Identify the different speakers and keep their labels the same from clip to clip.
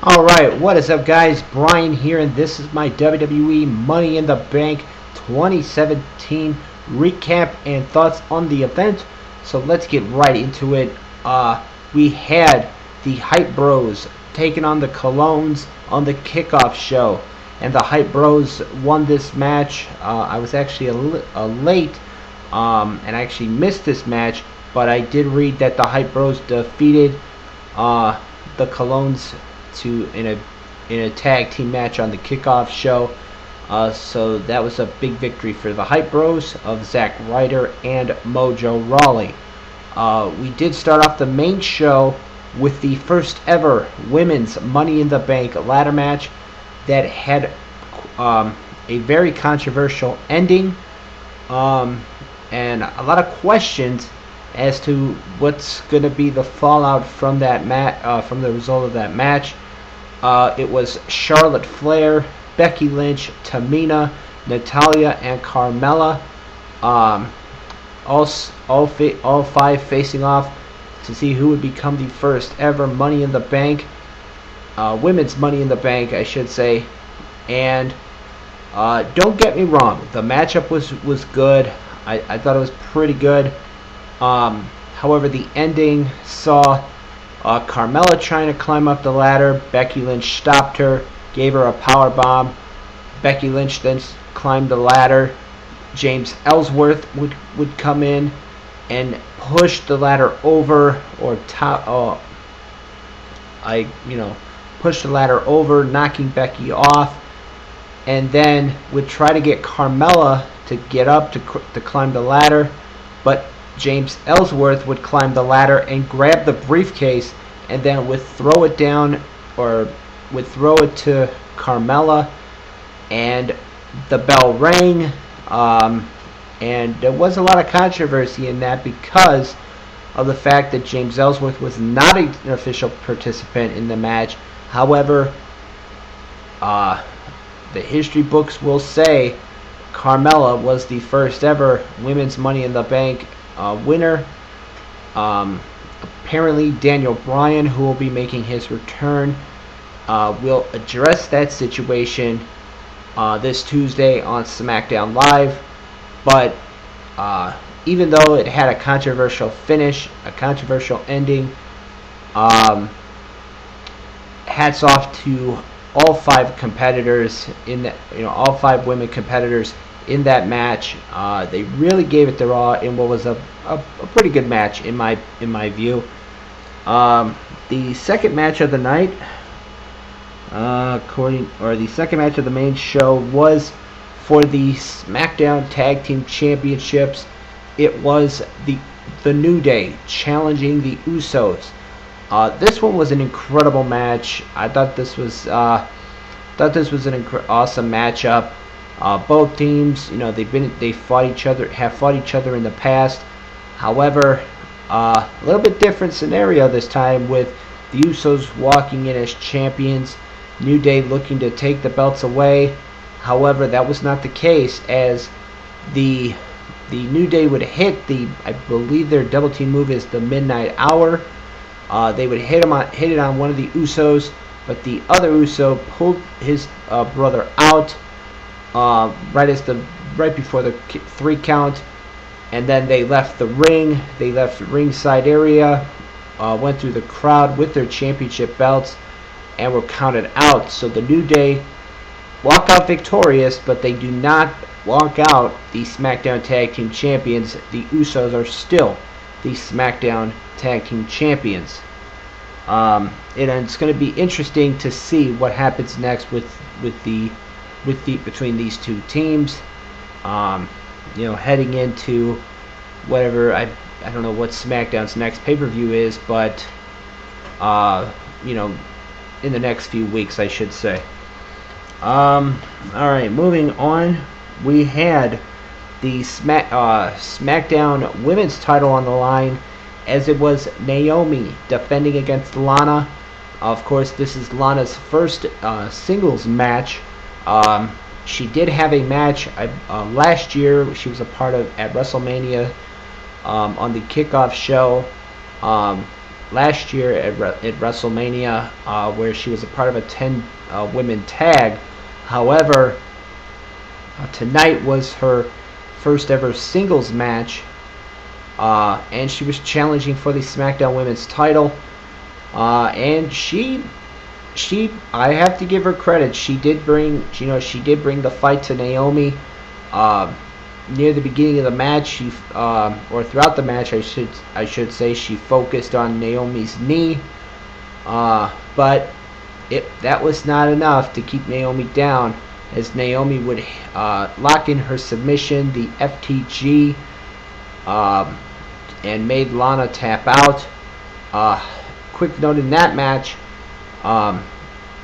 Speaker 1: Alright, what is up guys? Brian here, and this is my WWE Money in the Bank 2017 recap and thoughts on the event. So let's get right into it. We had the Hype Bros taking on the Colognes on the kickoff show, and the Hype Bros won this match. I was actually late, and I actually missed this match, but I did read that the Hype Bros defeated the Colognes in a tag team match on the kickoff show. So that was a big victory for the Hype Bros of Zack Ryder and Mojo Rawley. We did start off the main show with the first ever women's Money in the Bank ladder match that had a very controversial ending, and a lot of questions as to what's going to be the fallout from that from the result of that match. It was Charlotte Flair, Becky Lynch, Tamina, Natalya, and Carmella, all five facing off to see who would become the first ever Money in the Bank, women's Money in the Bank, I should say. And don't get me wrong, the matchup was good. I thought it was pretty good. However, the ending saw Carmella trying to climb up the ladder. Becky Lynch stopped her, gave her a power bomb. Becky Lynch then climbed the ladder. James Ellsworth would come in and push the ladder over, or push the ladder over, knocking Becky off, and then would try to get Carmella to get up to climb the ladder, but James Ellsworth would climb the ladder and grab the briefcase, and then would throw it down, or would throw it to Carmella, and the bell rang, and there was a lot of controversy in that because of the fact that James Ellsworth was not an official participant in the match. However, the history books will say Carmella was the first ever women's Money in the Bank winner. Apparently, Daniel Bryan, who will be making his return, will address that situation this Tuesday on SmackDown Live. But even though it had a controversial finish, a controversial ending, hats off to all five competitors in that, all five women competitors in that match. They really gave it their all in what was a pretty good match in my view. The second match of the night, the second match of the main show, was for the SmackDown Tag Team Championships. It was the New Day challenging the Usos. This one was an incredible match. I thought this was an awesome matchup. Both teams, have fought each other in the past. However, a little bit different scenario this time, with the Usos walking in as champions, New Day looking to take the belts away. However, that was not the case, as the New Day would hit I believe their double team move is the Midnight Hour. They would hit it on one of the Usos, but the other Uso pulled his brother out right before the 3 count, and then they left the ring. They left the ringside area, went through the crowd with their championship belts, and were counted out. So the New Day walk out victorious, but they do not walk out the SmackDown Tag Team Champions. The Usos are still the SmackDown Tag Team Champions. And it's going to be interesting to see what happens next between these two teams. Heading into whatever, I don't know what SmackDown's next pay-per-view is, but in the next few weeks, I should say. Alright, moving on, we had the SmackDown Women's title on the line, as it was Naomi defending against Lana. Of course, this is Lana's first singles match. She did have a match last year. She was a part of at WrestleMania on the kickoff show. last year at WrestleMania, where she was a part of a 10 women tag. However, tonight was her first ever singles match, and she was challenging for the SmackDown Women's title. And I have to give her credit. She did bring the fight to Naomi. Near the beginning of the match, or throughout the match, I should say, she focused on Naomi's knee. But that was not enough to keep Naomi down, as Naomi would lock in her submission, the FTG, and made Lana tap out. Quick note in that match,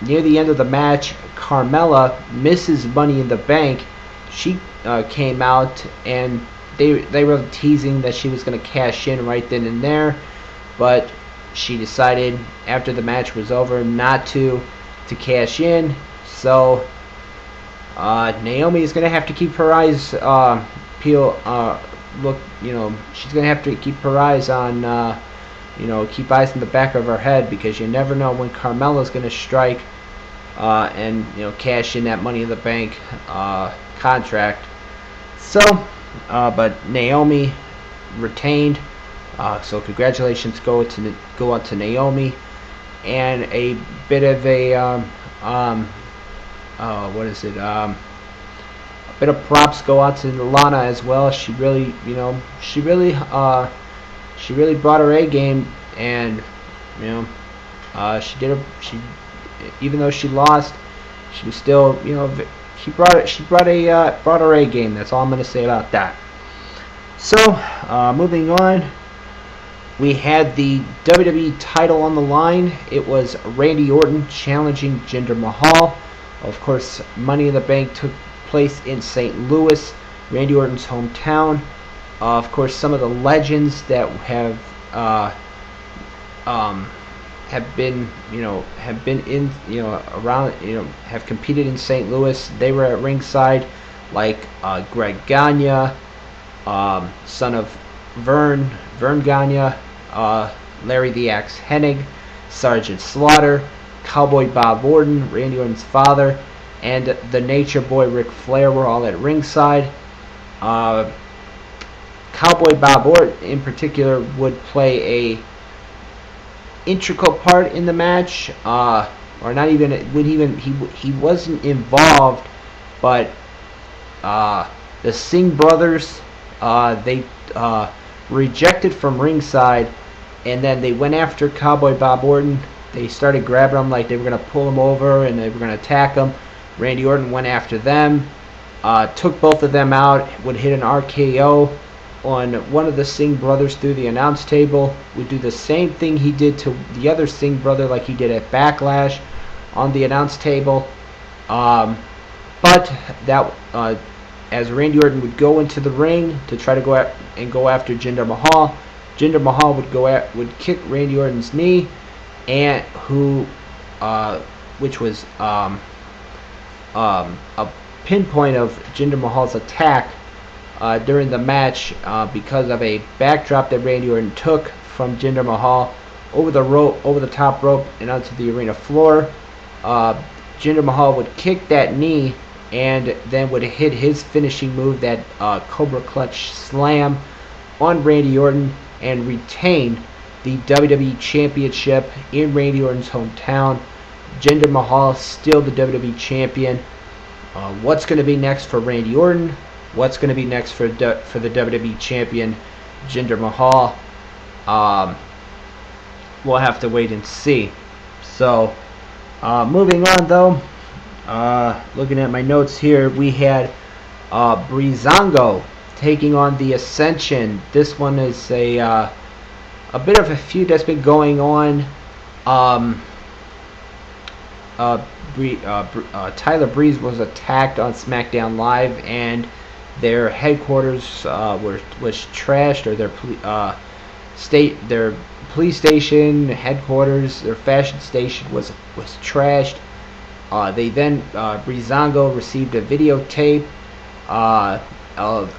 Speaker 1: near the end of the match, Carmella misses Money in the Bank. She came out, and they were teasing that she was going to cash in right then and there, but she decided after the match was over not to cash in. So Naomi is going to have to keep her eyes she's going to have to keep her eyes on keep eyes in the back of her head, because you never know when Carmella's going to strike and cash in that Money in the Bank contract. So, but Naomi retained. So congratulations go out to Naomi, and a bit of a a bit of props go out to Lana as well. She really brought her A game, and even though she lost, she was still she brought her A game. That's all I'm going to say about that. So moving on, we had the WWE title on the line. It was Randy Orton challenging Jinder Mahal. Of course, Money in the Bank took place in St. Louis, Randy Orton's hometown. Of course, some of the legends that have competed in St. Louis. They were at ringside, like Greg Gagne, son of Vern Gagne, Larry the Axe Hennig, Sergeant Slaughter, Cowboy Bob Orton, Randy Orton's father, and the Nature Boy Ric Flair were all at ringside. Cowboy Bob Orton in particular would play a integral part in the match, or not even he wasn't involved, but the Singh brothers, they rejected from ringside, and then they went after Cowboy Bob Orton. They started grabbing him like they were going to pull him over and they were going to attack him. Randy Orton went after them, took both of them out, would hit an RKO on one of the Singh brothers through the announce table. Would do the same thing he did to the other Singh brother, like he did at Backlash on the announce table. But that as Randy Orton would go into the ring to try to go after Jinder Mahal, Jinder Mahal would kick Randy Orton's knee, and which was a pinpoint of Jinder Mahal's attack during the match, because of a backdrop that Randy Orton took from Jinder Mahal over the top rope and onto the arena floor. Jinder Mahal would kick that knee and then would hit his finishing move, that Cobra Clutch Slam, on Randy Orton, and retain the WWE Championship in Randy Orton's hometown. Jinder Mahal still the WWE Champion. What's going to be next for Randy Orton? What's going to be next for the WWE Champion, Jinder Mahal? We'll have to wait and see. So, moving on though, looking at my notes here, we had Breezango taking on the Ascension. This one is a bit of a feud that's been going on. Tyler Breeze was attacked on SmackDown Live, and their headquarters was trashed, or their police station headquarters, their fashion station was trashed. They then Breezango received a videotape of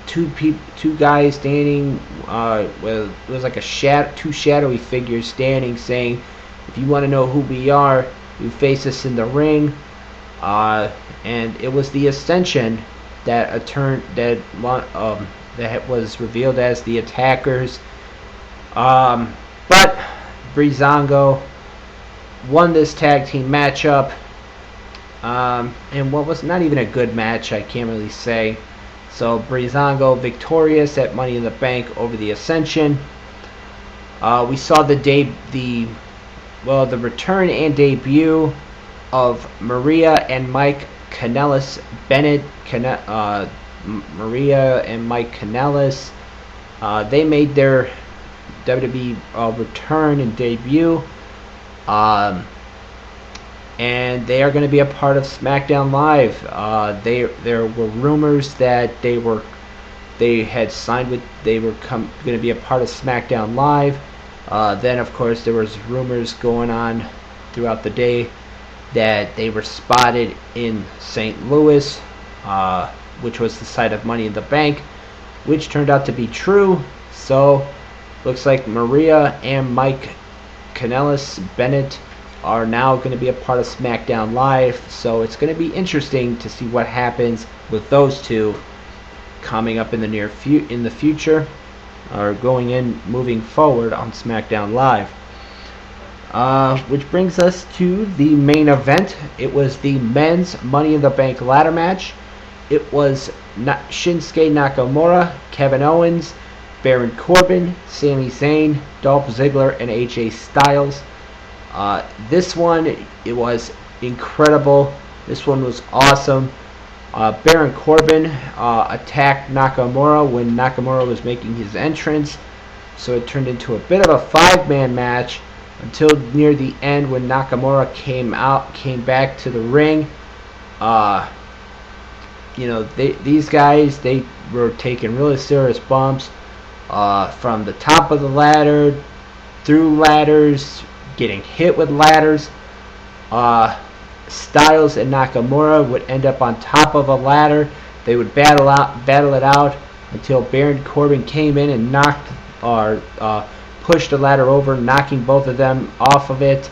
Speaker 1: two guys standing. Well, it was like two shadowy figures standing, saying, "If you want to know who we are, you face us in the ring." And it was the Ascension that was revealed as the attackers. But Breezango won this tag team matchup. And what was not even a good match, I can't really say. So Breezango victorious at Money in the Bank over the Ascension. We saw the return and debut of Maria and Mike Kanellis Bennett. Maria and Mike Kanellis. They made their WWE return and debut. And they are going to be a part of SmackDown Live. There were rumors that they were going to be a part of SmackDown Live. Then, of course, there was rumors going on throughout the day that they were spotted in St. Louis, which was the site of Money in the Bank, which turned out to be true. So, looks like Maria and Mike Kanellis Bennett are now going to be a part of SmackDown Live. So it's going to be interesting to see what happens with those two coming up in the future, or moving forward on SmackDown Live. Which brings us to the main event. It was the men's Money in the Bank ladder match. It was Shinsuke Nakamura, Kevin Owens, Baron Corbin, Sami Zayn, Dolph Ziggler, and AJ Styles. This one, it was incredible. This one was awesome. Baron Corbin attacked Nakamura when Nakamura was making his entrance, so it turned into a bit of a five-man match until near the end when Nakamura came back to the ring. These guys, they were taking really serious bumps from the top of the ladder, through ladders, getting hit with ladders. Styles and Nakamura would end up on top of a ladder. They would battle it out until Baron Corbin came in and pushed the ladder over, knocking both of them off of it.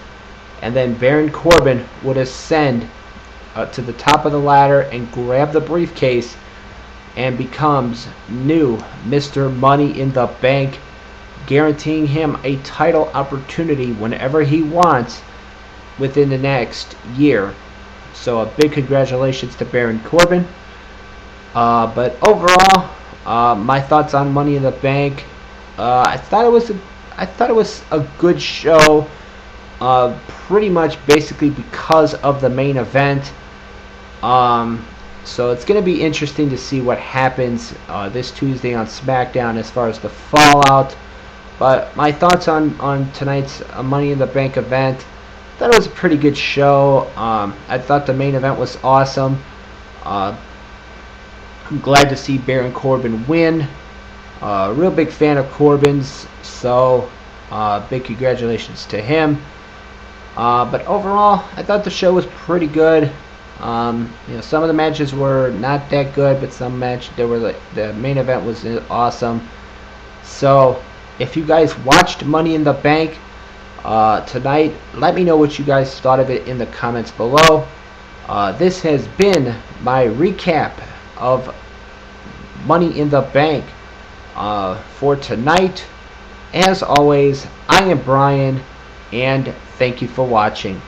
Speaker 1: And then Baron Corbin would ascend to the top of the ladder and grab the briefcase and becomes new Mr. Money in the Bank, guaranteeing him a title opportunity whenever he wants within the next year. So a big congratulations to Baron Corbin. But overall, my thoughts on Money in the Bank, I thought it was a good show, pretty much basically because of the main event. So it's going to be interesting to see what happens this Tuesday on SmackDown as far as the fallout. But my thoughts on tonight's Money in the Bank event, I thought it was a pretty good show. I thought the main event was awesome. I'm glad to see Baron Corbin win. Real big fan of Corbin's, so big congratulations to him. But overall, I thought the show was pretty good. Some of the matches were not that good, but the main event was awesome. So, if you guys watched Money in the Bank tonight, let me know what you guys thought of it in the comments below. This has been my recap of Money in the Bank for tonight. As always, I am Brian, and thank you for watching.